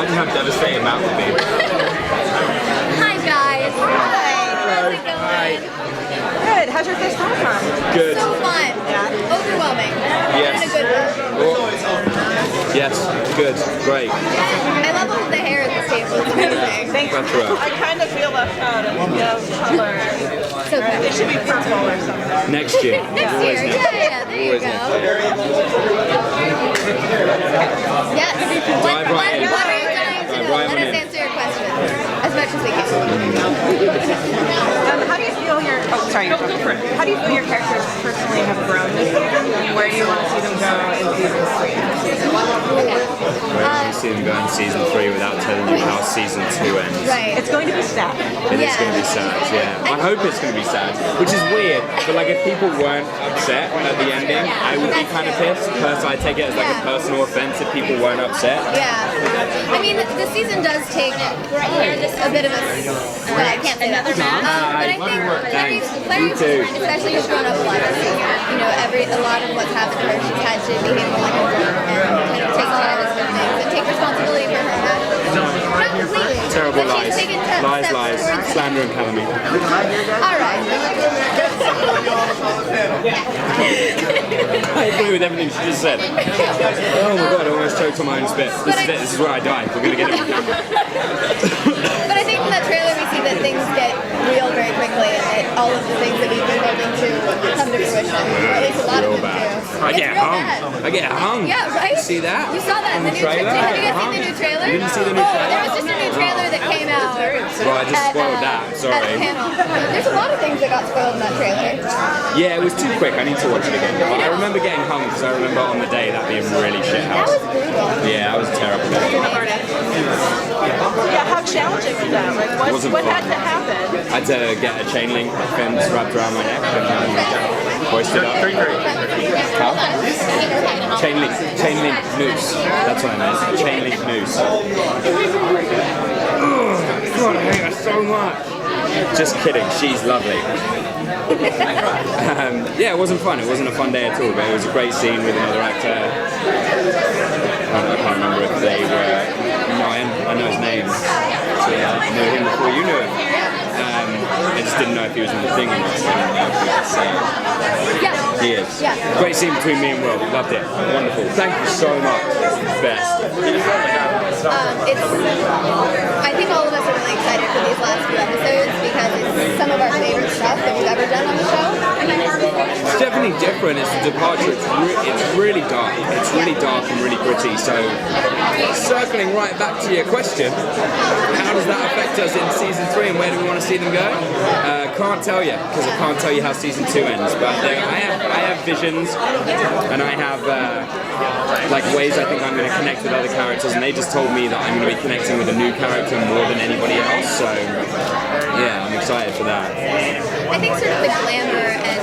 Imagine how devastating that would be. Hi guys. How's it going? Good. How's your first time on? Good. So fun. Yeah. Overwhelming. Yes. In a good way. Yes. Good. Great. I love all the hair at this table. It's amazing. Thank you. That's right. I kind of feel left out of the color. So good. It should be purple or something. Next year. Next Always year. next year. Yeah, there you Always go. next year. Yes. Dive right in. What are you dying to Dive know? right Let on us in. answer your question as much as we can. How do you feel your? Oh, sorry. How do you feel your characters personally have grown this year? And where do you want to see them go in season 3? Where do you see them go in season 3 without telling you how season 2 ends? Right. It's going to be sad. It is going to be sad, yeah. I hope it's going to be sad, which is weird, but like if people weren't upset at the ending, I would be kind of pissed. Personally, I take it as like a personal offense if people weren't upset. Yeah. I mean, the season does take a bit of a... I can't say that. But I think Thanks. Clary's, You too. especially has grown up a lot this season. You know, a lot of what's happened to her, she's had to behave more like a woman and kind of take challenges for things and take responsibility for her actions. Not completely. Terrible but lies. she's taken Lies, steps lies. towards- Slander and calumny. All right. I agree with everything she just said. Oh my god, I almost choked on my own spit. This is it, this is where I die. We're gonna get it on camera. But I think in that trailer we see that things get real very quickly and that all of the things that we've been building to come to fruition, or at least a lot Real of them bad. do. I It's get real hung. bad. I get hung. Yeah, right? See that? You saw that in the new trailer? Have you guys seen the new trailer? You didn't see the new Oh, trailer? there was just a new trailer that came out. Well, I just spoiled that, At a sorry. panel. There's a lot of things that got spoiled in that trailer. Yeah, it was too quick. I need to watch it again. But I remember getting hung because I remember on the day that being really shit That house. was brutal. Yeah, that was terrible. Yeah, how challenging was that? Like, Wasn't what fun. had to happen? I had to get a chain link fence wrapped around my neck and hoist it up. How? Chain link noose. That's what I meant. A chain link noose. Oh, God, I hate her so much. Just kidding. She's lovely. Yeah, it wasn't fun. It wasn't a fun day at all, but it was a great scene with another actor. I can't remember if they were. No, I know his name. So yeah, I knew him before you knew him. I just didn't know if he was in the thing or not. So I didn't know if he was Yeah. He is. Yeah. Great scene between me and Will. Loved it. Wonderful. Thank you so much. Best. I think all of us are really excited for these last few episodes because it's some of our favorite stuff that we've ever done on the show. It's definitely different. It's a departure. It's really dark. It's really dark and really gritty. So, circling right back to your question, how does that affect us in season 3 and where do we want to see them go? Can't tell you because I can't tell you how season 2 ends. But I have visions and I have like ways I think I'm going to connect with other characters, and they just told me that I'm going to be connecting with a new character more than anybody else. So, yeah, I'm excited for that. I think sort of the glamour and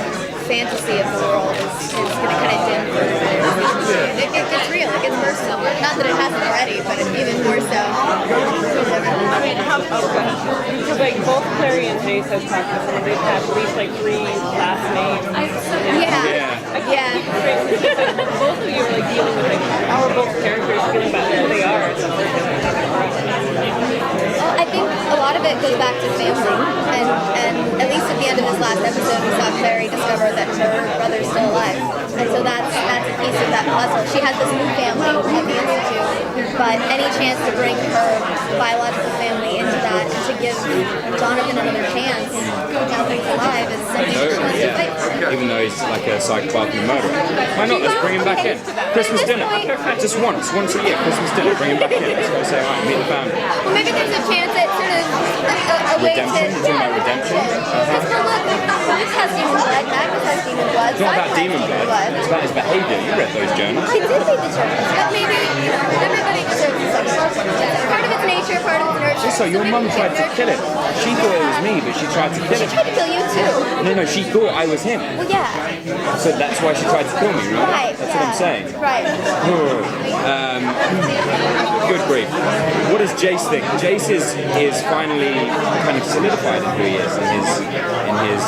fantasy of the world is going to kind of dim for it gets real, it gets personal. Not that it hasn't already, but it's even more so. I mean, because like both Clary and Jace have talked about someone they've had at least like 3 last names. Yeah. Both of you are like dealing with like how are both characters feeling about who they are. Well, I think a lot of it goes back to family, and at least at the end of this last episode, we saw Clary discover that her brother's still alive, and so that's a piece of that puzzle. She has this new family at the Institute, but any chance to bring her biological family into that and to give Jonathan another chance now that he's alive is something she wants to fight for. Even though he's like a psychopath and a murderer. Why not? Let's bring him back in. Christmas dinner. Just once a year, Christmas dinner. Bring him back in. Let's go say hi, meet the family. Well, maybe there's a chance at sort of a way to... Redemption? You're talking about redemption? Because Bruce has demon blood, Magnus has demon blood, It's not about demon blood. It's about his behaviour. You read those journals. I did read the journals, but maybe everybody deserves something. Part of its nature, part of its nurture. Also, your mum tried to kill him. She thought it was me, but she tried to kill She him. tried to kill you too. No, she thought I was him. Well, yeah. So that's why she tried to kill me, right? Right. That's what I'm saying. Right. Good grief. What does Jace think? Jace is finally kind of solidified in who he is in his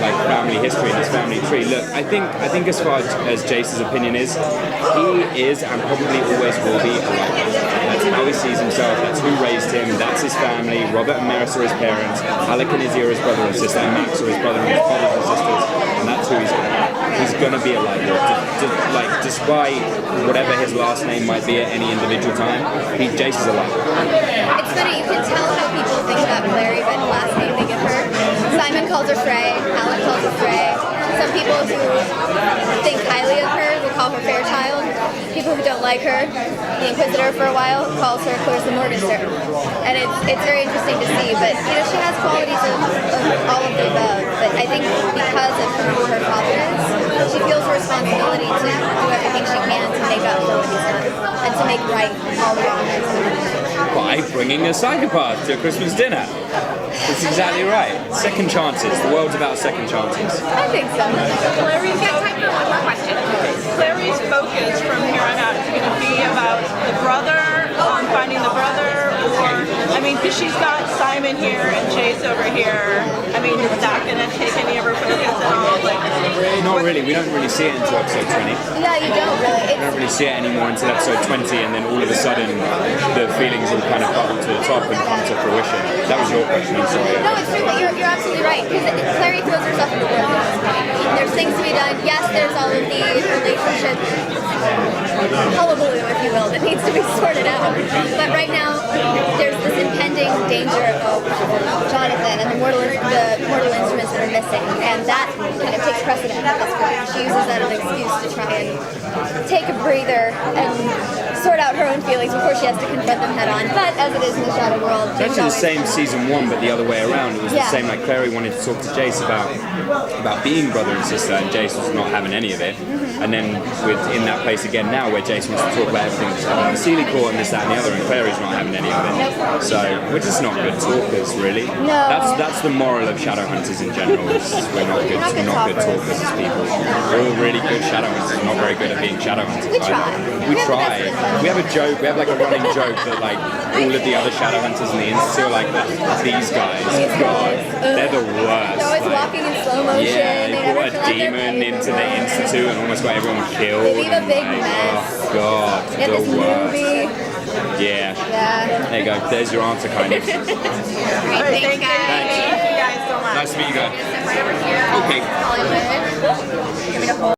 like family history, in his family tree. Look, I think as far as Jace's opinion is, he is and probably always will be a light. That's how he sees himself. That's who raised him. That's his family. Robert and Maris are his parents. Alec and Izzy are his brother and sister. And Max are his brother and his brothers and sisters. And that's who he's gonna be. He's gonna be a light work. Like, despite whatever his last name might be at any individual time, Jace is a light work. It's funny, you can tell how people think about Clary by the last name they give her. Simon calls her Frey, Alan calls her Frey. Some people who think highly of her will call her Fairchild. People who don't like her, the Inquisitor for a while, calls her Clarissa Morganster. And it's very interesting to see, but you know, she has qualities of all of the above. But I think because of who her father is, she feels a responsibility to do everything she can to make up for what he's done and to make right all the wrongs. By bringing a psychopath to a Christmas dinner. That's exactly right. Second chances. The world's about second chances. I think so. Clary's Clary's focus from here on out is going to be about the brother, finding the brother, or, I mean, because she's got Simon here and Jace over here. I mean, is that going to take any of her focus at all? Like, not really. We don't really see it until episode 20. Yeah, you don't really. We don't really see it anymore until episode 20, and then all of a sudden the feelings will kind of bubble to the top and come to fruition. That was your question, I'm sorry. No, it's true, but you're absolutely right. Because Clary throws herself in the world at this point. There's things to be done. Yes, there's all of the relationship hullabaloo, if you will, that needs to be sorted out. But right now, there's this impending danger of Jonathan and the mortal instruments that are missing, and that kind of takes precedent at this point. She uses that as an excuse to try and take a breather and sort out her own feelings before she has to confront them head on. But as it is in the Shadow world, it's actually the same season 1, but the other way around. It was the Yeah. same. Like Clary wanted to talk to Jace about being brother and sister, and Jace was not having any of it. And then we're in that place again now, where Jace wants to talk about everything that's happening in the Sealy Court and this, that, and the other, and Clary's not having any of it. So we're just not good talkers, really. No. That's the moral of Shadowhunters in general. Is we're not good talkers as people. We're all really good Shadowhunters, not very good at being Shadowhunters. We try. We try. We have a joke. We have like a running joke that like all of the other Shadowhunters in the Institute are like these guys. God, they're the worst. They're always Like, walking in slow motion. yeah, They they never brought fill a out their demon into the paperwork. Institute and almost got everyone killed. They leave a and, big like, mess. Oh God, They have this the worst. movie. Yeah. Yeah. There you go. There's your answer, kind of. Great, thanks, thank guys. you guys so much. Nice to meet you guys. Right over here. Okay. Hollywood. Give me the whole.